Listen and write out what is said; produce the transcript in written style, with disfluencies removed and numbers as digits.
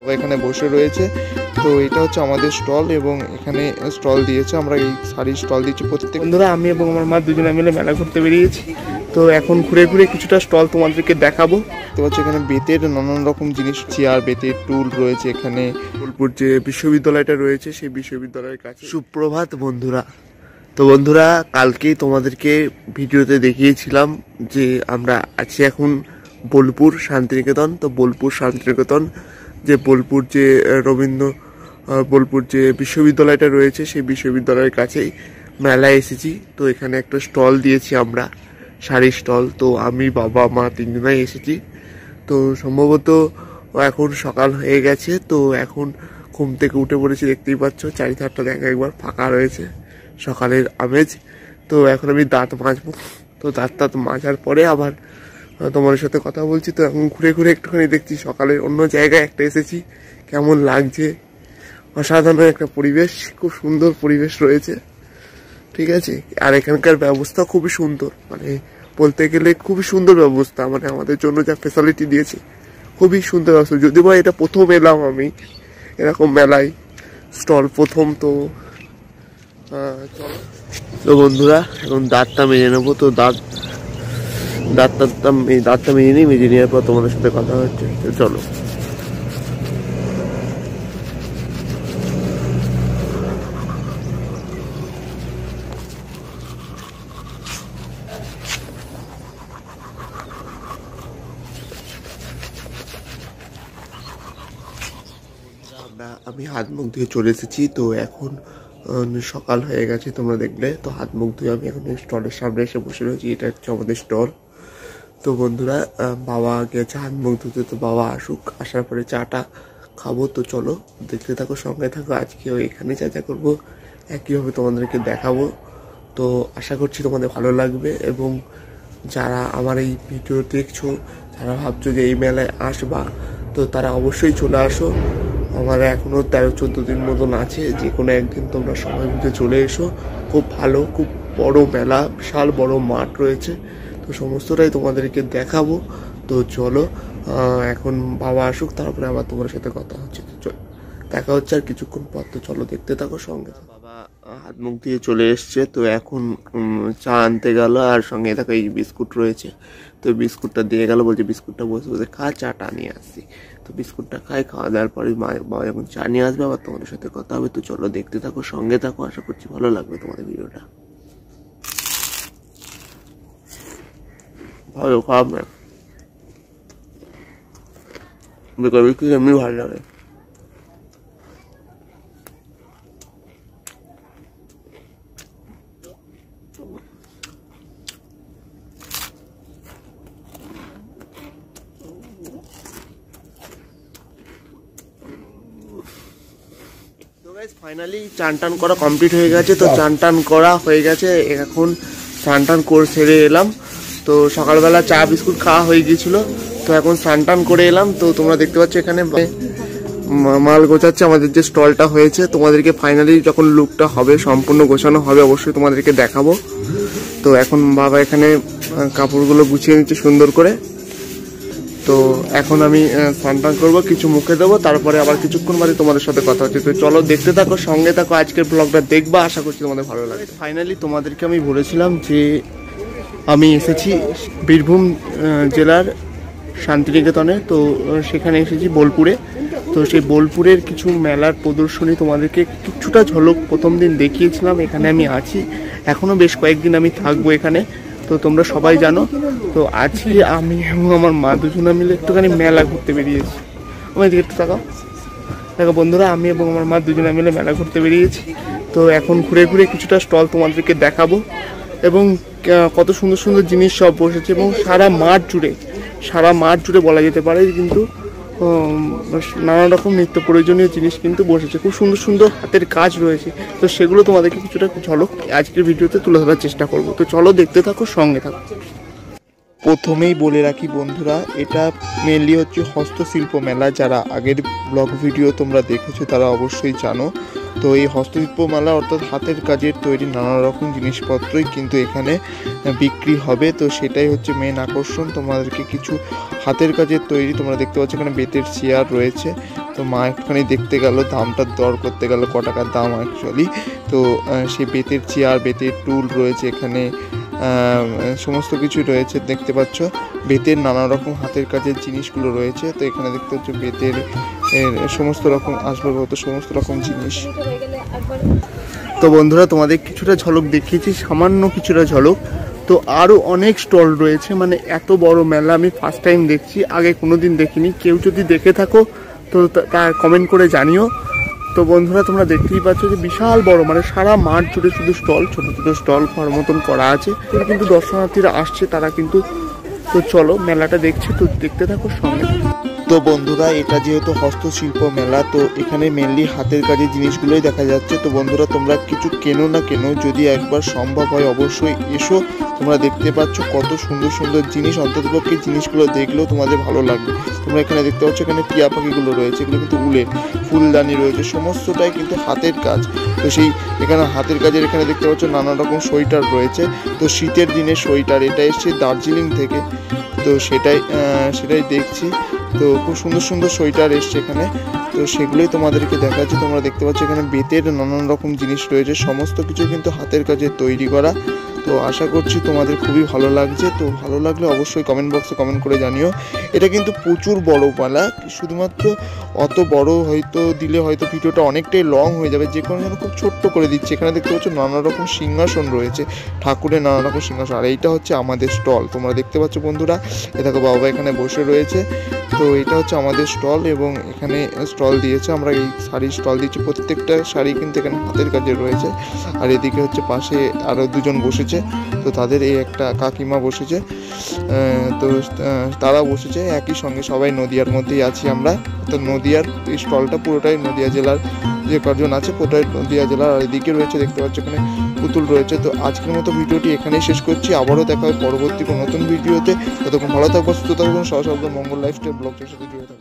এখানে বসে রয়েছে। তো এটা হচ্ছে আমাদের স্টল এবং এখানে স্টল দিয়েছে, আমরা এই শাড়ির স্টল দিচ্ছি প্রত্যেক বন্ধুরা। আমি এবং আমার মা দুজনে মিলে মেলা ঘুরতে বেরিয়েছি। তো এখন ঘুরে ঘুরে কিছুটা স্টল তোমাদেরকে দেখাবো। তো হচ্ছে এখানে বেতের নানান রকম জিনিস, চেয়ার, বেতের টুল রয়েছে। এখানে বোলপুর যে বিশ্ববিদ্যালয়টা রয়েছে সেই বিশ্ববিদ্যালয়ের কাছে। সুপ্রভাত বন্ধুরা। তো বন্ধুরা, কালকেই তোমাদেরকে ভিডিওতে দেখিয়েছিলাম যে আমরা আছি এখন বোলপুর শান্তিনিকেতন। তো বোলপুর শান্তিনিকেতন যে বোলপুর যে বোলপুর যে বিশ্ববিদ্যালয়টা রয়েছে সেই বিশ্ববিদ্যালয়ের কাছেই মেলায় এসেছি। তো এখানে একটা স্টল দিয়েছি আমরা, শাড়ির স্টল। তো আমি, বাবা, মা তিনজনাই এসেছি। তো সম্ভবত এখন সকাল হয়ে গেছে। তো এখন ঘুম থেকে উঠে পড়েছি, দেখতেই পাচ্ছ চারিধারটা দেখা একবার ফাঁকা রয়েছে, সকালের আমেজ। তো এখন আমি দাঁত মাজবো। তো দাঁত মাজার পরে আবার তোমাদের সাথে কথা বলছি। তো এখন ঘুরে ঘুরে একটুখানি দেখছি সকালের অন্য জায়গায় একটা এসেছি, কেমন লাগছে। অসাধারণ একটা পরিবেশ, খুব সুন্দর পরিবেশ রয়েছে, ঠিক আছে। আর এখানকার ব্যবস্থা খুবই সুন্দর, মানে বলতে গেলে খুবই সুন্দর ব্যবস্থা, মানে আমাদের জন্য যা ফ্যাসিলিটি দিয়েছে খুবই সুন্দর ব্যবস্থা। যদি বা এটা প্রথম এলাম আমি এরকম মেলায়, স্টল প্রথম। তো তো বন্ধুরা, এখন দাঁতটা মেজে নেবো। তো দাঁতটা মেজে নিই, মেজে নেওয়ার পর তোমাদের সাথে কথা হচ্ছে। তো চলো। আমি হাত মুখ ধুয়ে চলে এসেছি। তো এখন সকাল হয়ে গেছে, তোমরা দেখলে। তো হাত মুখ ধুয়ে আমি এখন স্টলের সামনে এসে বসে রয়েছি। এটা হচ্ছে আমাদের স্টল। তো বন্ধুরা, বাবা গেছে হাত মুখ ধুতে। তো বাবা আসুক, আসার পরে চাটা খাবো। তো চলো দেখতে থাকো, সঙ্গে থাকো। আজকে এখানে যা করবো একইভাবে তোমাদেরকে দেখাবো। তো আশা করছি তোমাদের ভালো লাগবে। এবং যারা আমার এই ভিডিও দেখছো, যারা ভাবছো যে এই মেলায় আসবা, তো তারা অবশ্যই চলে আসো। আমার এখনও 13-14 দিন মতন আছে, যে কোনো একদিন তোমরা সময় বুঝে চলে এসো। খুব ভালো, খুব বড় মেলা, বিশাল বড় মাঠ রয়েছে। তো সমস্তটাই তোমাদেরকে দেখাবো। তো চলো, এখন বাবা আসুক, তারপরে আবার তোমার সাথে কথা হচ্ছে। তো চলো, দেখা হচ্ছে আর কিছুক্ষণ পর। তো চলো দেখতে থাকো, সঙ্গে। বাবা হাত মুখ দিয়ে চলে এসছে। তো এখন চা আনতে গেল, আর সঙ্গে দেখো এই বিস্কুট রয়েছে। তো বিস্কুটটা দিয়ে গেল, বলছে বিস্কুটটা বসে বসে খা, চাটা নিয়ে আসছি। তো বিস্কুটটা খাওয়া দাওয়ার পরে বাবা যখন চা নিয়ে আসবে আবার তোমাদের সাথে কথা হবে। তো চলো দেখতে থাকো, সঙ্গে থাকো। আশা করছি ভালো লাগবে তোমাদের ভিডিওটা। ভালো খারাপ না, বিস্কুট এমনি ভালো লাগে। ফাইনালি চান টান করা কমপ্লিট হয়ে গেছে। তো চান টান করা হয়ে গেছে, এখন স্নান টান করে সেরে এলাম। তো সকালবেলা চা বিস্কুট খাওয়া হয়ে গিয়েছিল। তো এখন স্নান টান করে এলাম। তো তোমরা দেখতে পাচ্ছ এখানে মাল গোছাচ্ছে। আমাদের যে স্টলটা হয়েছে, তোমাদেরকে ফাইনালি যখন লুকটা হবে, সম্পূর্ণ গোছানো হবে, অবশ্যই তোমাদেরকে দেখাবো। তো এখন বাবা এখানে কাপড়গুলো গুছিয়ে নিচ্ছে সুন্দর করে। তো এখন আমি স্নান টান করবো, কিছু মুখে দেবো, তারপরে আবার কিছুক্ষণ বাদে তোমাদের সাথে কথা হচ্ছে। তো চলো দেখতে থাকো, সঙ্গে থাকো, আজকের ব্লগটা দেখবা, আশা করছি তোমাদের ভালো লাগে। ফাইনালি তোমাদেরকে আমি বলেছিলাম যে আমি এসেছি বীরভূম জেলার শান্তিনিকেতনে। তো সেখানে এসেছি বোলপুরে। তো সেই বোলপুরের কিছু মেলার প্রদর্শনী তোমাদেরকে কিছুটা ঝলক প্রথম দিন দেখিয়েছিলাম। এখানে আমি আছি, এখনও বেশ কয়েকদিন আমি থাকবো এখানে। তো তোমরা সবাই জানো। তো আজকে আমি এবং আমার মা দুজনে মিলে একটুখানি মেলা ঘুরতে বেরিয়েছি। আমি এদিকে একটু দেখো বন্ধুরা, আমি এবং আমার মা দুজনে মিলে মেলা ঘুরতে বেরিয়েছি। তো এখন ঘুরে ঘুরে কিছুটা স্টল তোমাদেরকে দেখাবো। এবং কত সুন্দর সুন্দর জিনিস সব বসেছে, এবং সারা মাঠ জুড়ে বলা যেতে পারে কিন্তু নানা রকম নিত্য প্রয়োজনীয় জিনিস কিন্তু বসেছে। খুব সুন্দর সুন্দর হাতের কাজ রয়েছে। তো সেগুলো তোমাদেরকে কিছুটা ঝলক আজকের ভিডিওতে তুলে ধরার চেষ্টা করবো। তো চলো দেখতে থাকো, সঙ্গে থাকো। প্রথমেই বলে রাখি বন্ধুরা, এটা মেনলি হচ্ছে হস্তশিল্প মেলা। যারা আগের ব্লগ ভিডিও তোমরা দেখেছো তারা অবশ্যই জানো। তো এই হস্তশিল্প মেলা অর্থাৎ হাতের কাজের তৈরি নানা রকম জিনিসপত্রই কিন্তু এখানে বিক্রি হবে। তো সেটাই হচ্ছে মেন আকর্ষণ। তোমাদেরকে কিছু হাতের কাজের তৈরি তোমরা দেখতে পাচ্ছ, এখানে বেতের চেয়ার রয়েছে। তো মা একটুখানি দেখতে গেল, দামটা দর করতে গেল ক টাকার দাম অ্যাকচুয়ালি। তো সেই বেতের চেয়ার, বেতের টুল রয়েছে এখানে, সমস্ত কিছু রয়েছে দেখতে পাচ্ছ। বেতের নানা রকম হাতের কাজের জিনিসগুলো রয়েছে। তো এখানে দেখতে পাচ্ছ বেতের সমস্ত রকম আসবাবপত্র, সমস্ত রকম জিনিস। তো বন্ধুরা তোমাদের কিছুটা ঝলক দেখিয়েছি, সামান্য কিছুটা ঝলক। তো আরও অনেক স্টল রয়েছে, মানে এত বড় মেলা আমি ফার্স্ট টাইম দেখছি, আগে কোনোদিন দেখিনি। কেউ যদি দেখে থাকো তো তা কমেন্ট করে জানিও। তো বন্ধুরা তোমরা দেখতেই পাচ্ছ যে বিশাল বড়, মানে সারা মাঠ জুড়ে শুধু স্টল, ছোটো ছোটো স্টল ঘর মতন করা আছে। তো কিন্তু দর্শনার্থীরা আসছে, তারা কিন্তু, তো চলো মেলাটা দেখছি, তো দেখতে থাকো সঙ্গে। তো বন্ধুরা এটা যেহেতু হস্তশিল্প মেলা, তো এখানে মেনলি হাতের কাজের জিনিসগুলোই দেখা যাচ্ছে। তো বন্ধুরা তোমরা কিছু কেনো না কেনো, যদি একবার সম্ভব হয় অবশ্যই এসো। তোমরা দেখতে পাচ্ছ কত সুন্দর সুন্দর জিনিস, অন্ততপক্ষে জিনিসগুলো দেখলেও তোমাদের ভালো লাগবে। তোমরা এখানে দেখতে পাচ্ছ এখানে টিয়া পাখিগুলো রয়েছে, এগুলো কিন্তু উলের, ফুলদানি রয়েছে, সমস্তটাই কিন্তু হাতের কাজ। তো সেই এখানে হাতের কাজের এখানে দেখতে পাচ্ছ নানা রকম সোয়েটার রয়েছে। তো শীতের দিনে সোয়েটার, এটা এসছে দার্জিলিং থেকে, তো সেটাই দেখছি। তো খুব সুন্দর সুন্দর সোয়েটার এসছে এখানে, তো সেগুলোই তোমাদেরকে দেখাচ্ছি। তোমরা দেখতে পাচ্ছ এখানে বেতের নানান রকম জিনিস রয়েছে, সমস্ত কিছু কিন্তু হাতের কাজে তৈরি করা। তো আশা করছি তোমাদের খুবই ভালো লাগছে। তো ভালো লাগলে অবশ্যই কমেন্ট বক্সে কমেন্ট করে জানিও। এটা কিন্তু প্রচুর বড় মেলা, শুধুমাত্র অত বড় হয়তো দিলে হয়তো ভিডিওটা অনেকটাই লং হয়ে যাবে, যে কোনো জন্য খুব ছোট্ট করে দিচ্ছে। এখানে দেখতে পাচ্ছ নানা রকম সিংহাসন রয়েছে, ঠাকুরের নানা রকম সিংহাসন। আর এইটা হচ্ছে আমাদের স্টল, তোমরা দেখতে পাচ্ছ বন্ধুরা, এ দেখো বাবা এখানে বসে রয়েছে। তো এটা হচ্ছে আমাদের স্টল, এবং এখানে স্টল দিয়েছে, আমরা এই শাড়ির স্টল দিচ্ছি। প্রত্যেকটা শাড়ি কিন্তু এখানে হাতের কাজে রয়েছে। আর এদিকে হচ্ছে পাশে আরও দুজন বসেছে, তো তাদের এই একটা কাকিমা বসেছে, তো তারা বসেছে একই সঙ্গে, সবাই নদিয়ার মধ্যেই আছি আমরা। তো নদিয়ার এই স্টলটা পুরোটাই নদিয়া জেলার, যে কজন আছে পুরোটাই নদিয়া জেলার। আর এদিকে রয়েছে দেখতে পাচ্ছ এখানে পুতুল রয়েছে। তো আজকের মতো ভিডিওটি এখানেই শেষ করছি, আবারও দেখা হয় পরবর্তী কোনো নতুন ভিডিওতে। ততক্ষণ ভালো থাকবো, সুস্থ থাকবেন, সহসাধ্য মঙ্গল লাইফস্টাইল ব্লগের সাথে জুড়ে থাকবেন।